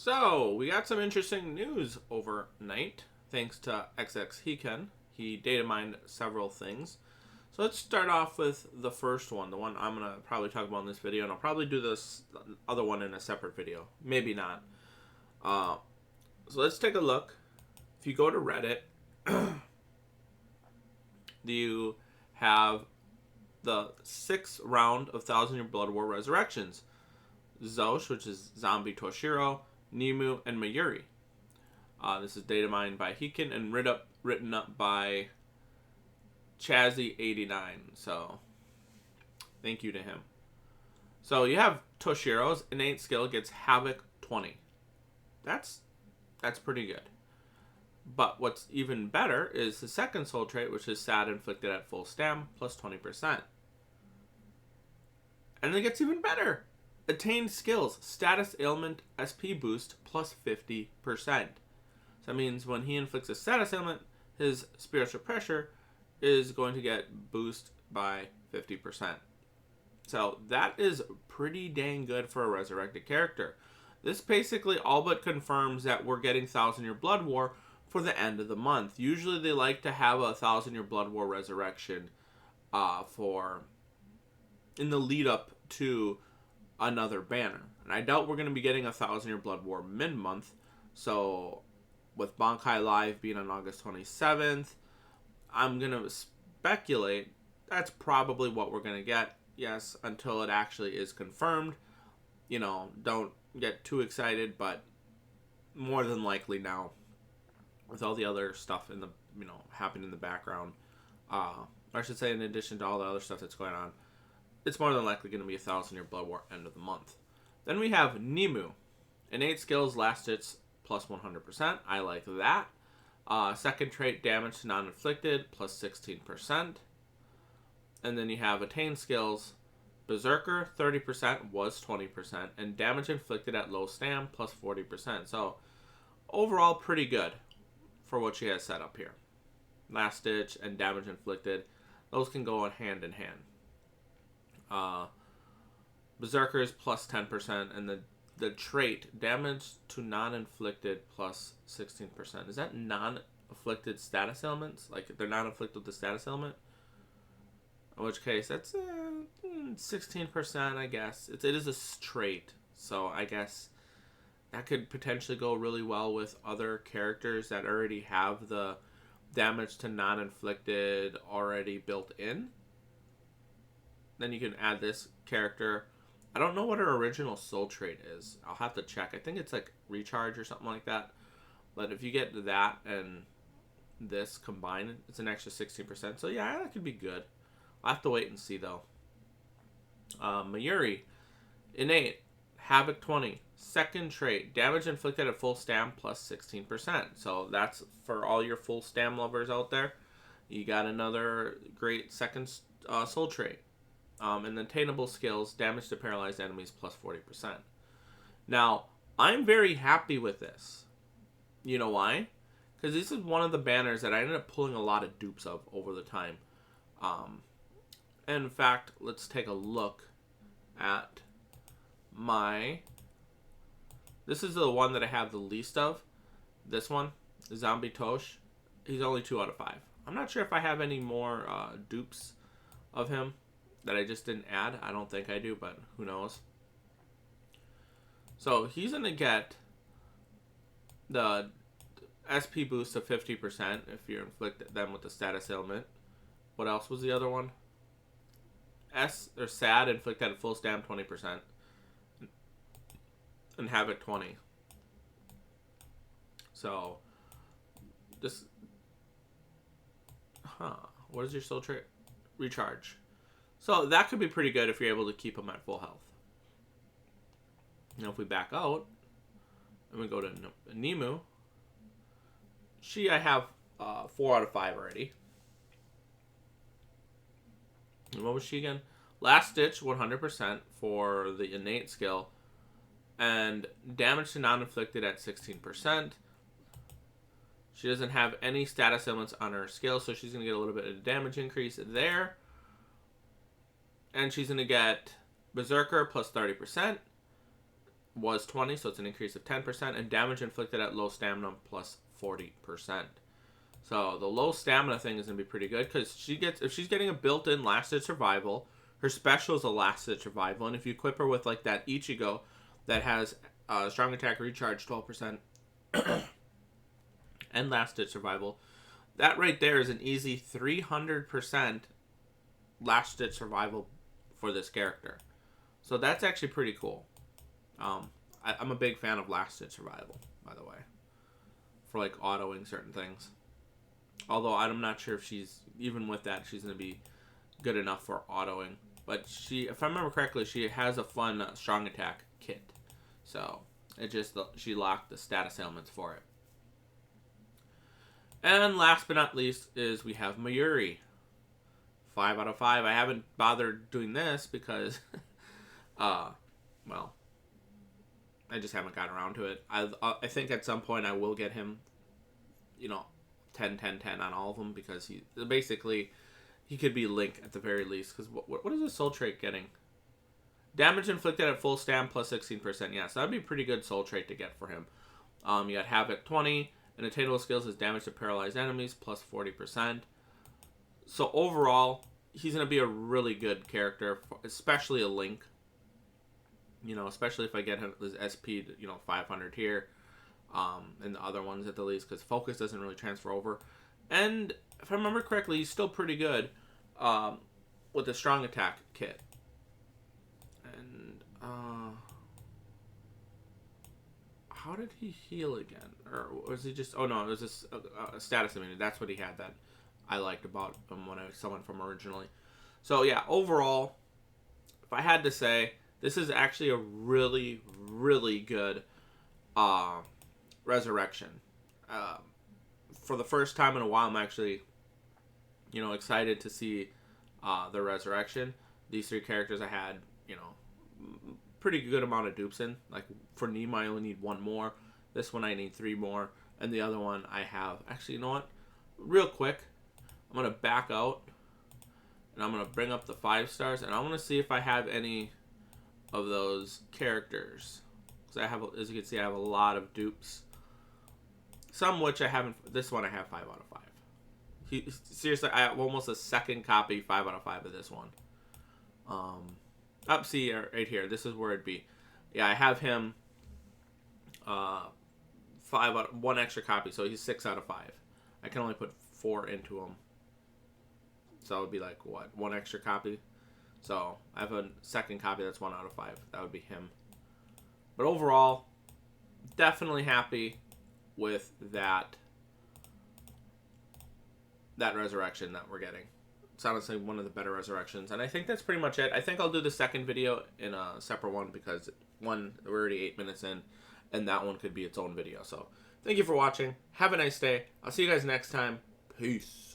So, we got some interesting news overnight, thanks to XX Hiken. He data mined several things. So let's start off with the first one, the one I'm going to probably talk about in this video, and I'll probably do this other one in a separate video. Maybe not. So let's take a look. If you go to Reddit, you have the 6th round of 1,000-Year Blood War Resurrections. Zosh, which is Zombie Toshiro, Nemu, and Mayuri. This is data mined by Hiken and written up by Chazzy89. So, thank you to him. So, you have Toshiro's innate skill gets Havoc 20. That's pretty good. But what's even better is the second soul trait, which is Sad inflicted at full stam, plus 20%. And it gets even better. Attained skills, status ailment, SP boost, plus 50%. So that means when he inflicts a status ailment, his spiritual pressure is going to get boosted by 50%. So that is pretty dang good for a resurrected character. This basically all but confirms that we're getting 1,000-Year Blood War for the end of the month. Usually they like to have a 1,000-Year Blood War resurrection for in the lead up to another banner. And I doubt we're going to be getting a 1,000-Year Blood War mid-month. So with Bankai Live being on August 27th, I'm going to speculate that's probably what we're going to get. Yes, until it actually is confirmed. You know, don't get too excited, but more than likely now, with all the other stuff in the, happening in the background, I should say in addition to all the other stuff that's going on, it's more than likely going to be a 1,000-Year Blood War end of the month. Then we have Nemu. Innate skills, last hits, plus 100%. I like that. Second trait, damage to non-inflicted, plus 16%. And then you have attained skills, Berserker, 30%, was 20%. And damage inflicted at low stam, plus 40%. So, overall, pretty good for what she has set up here. Last ditch and damage inflicted, those can go hand in hand. Berserker is plus 10%, and the trait, damage to non-inflicted plus 16%. Is that non-afflicted status ailments? Like, they're non-afflicted with the status ailment? In which case, that's 16%, I guess. It is a trait, so I guess that could potentially go really well with other characters that already have the damage to non-inflicted already built in. Then you can add this character. I don't know what her original soul trait is. I'll have to check. I think it's like recharge or something like that. But if you get that and this combined, it's an extra 16%. So yeah, that could be good. I'll have to wait and see though. Mayuri, innate, Havoc 20. Second trait, damage inflicted at full stam plus 16%. So that's for all your full stam lovers out there. You got another great second soul trait. And the attainable skills, damage to paralyzed enemies plus 40%. Now, I'm very happy with this. You know why? Because this is one of the banners that I ended up pulling a lot of dupes of over the time. And in fact, let's take a look at my... This is the one that I have the least of. This one, Zombie Tosh. He's only 2 out of 5. I'm not sure if I have any more dupes of him that I just didn't add. I don't think I do, but who knows. So he's going to get the SP boost of 50% if you inflict them with the status ailment. What else was the other one? Sad inflicted at full stam 20%. And Havoc 20. So this what is your soul trait? Recharge. So that could be pretty good if you're able to keep them at full health. Now if we back out and we go to Nemu, I have 4 out of 5 already. And what was she again? Last Ditch 100% for the innate skill. And damage to non-inflicted at 16%. She doesn't have any status ailments on her skill, so she's going to get a little bit of damage increase there. And she's going to get Berserker plus 30%. was 20, so it's an increase of 10%, and damage inflicted at low stamina plus 40%. So the low stamina thing is going to be pretty good, because if she's getting a built-in last-ditch survival, her special is a last-ditch survival, and if you equip her with like that Ichigo that has strong attack recharge 12% and last-ditch survival, that right there is an easy 300% last-ditch survival for this character. So that's actually pretty cool. I'm a big fan of last-ditch survival, by the way, for like autoing certain things. Although I'm not sure if she's, even with that, she's going to be good enough for autoing. But she, if I remember correctly, she has a fun strong attack kit. So she locked the status ailments for it. And last but not least is we have Mayuri. 5 out of 5. I haven't bothered doing this because, well, I just haven't gotten around to it. I think at some point I will get him, 10, 10, 10 on all of them, because he could be Link at the very least. Because what is the soul trait getting? Damage inflicted at full stam plus 16%. Yeah, so that'd be a pretty good soul trait to get for him. You got Havoc 20, and attainable skills is damage to paralyzed enemies plus 40%. So overall, he's going to be a really good character, especially a Link. Especially if I get him his SP to, 500 here. And the other ones at the least, because focus doesn't really transfer over. And if I remember correctly, he's still pretty good with the strong attack kit. And how did he heal again? Or was he just... Oh no, it was a status immunity. That's what he had that I liked about him when I summoned from originally. So yeah, overall, if I had to say, this is actually a really, really good resurrection. For the first time in a while, I'm actually, excited to see the resurrection. These 3 characters I had, pretty good amount of dupes in. Like, for Nima, I only need 1 more. This one, I need 3 more. And the other one, I have... Actually, you know what? Real quick, I'm going to back out. And I'm going to bring up the 5 stars. And I want to see if I have any of those characters. Because I have, as you can see, I have a lot of dupes. Some which I haven't... This one I have 5 out of 5. Seriously, I have almost a second copy 5 out of 5 of this one. See, right here. This is where it'd be. Yeah, I have him 1 extra copy, so he's 6 out of 5. I can only put 4 into him. So it would be like, what, 1 extra copy? So I have a second copy that's 1 out of 5. That would be him. But overall, definitely happy with that resurrection that we're getting. It's honestly one of the better resurrections, and I think that's pretty much it. I think I'll do the second video in a separate one, because we're already 8 minutes in, and that one could be its own video. So thank you for watching. Have a nice day. I'll see you guys next time. Peace.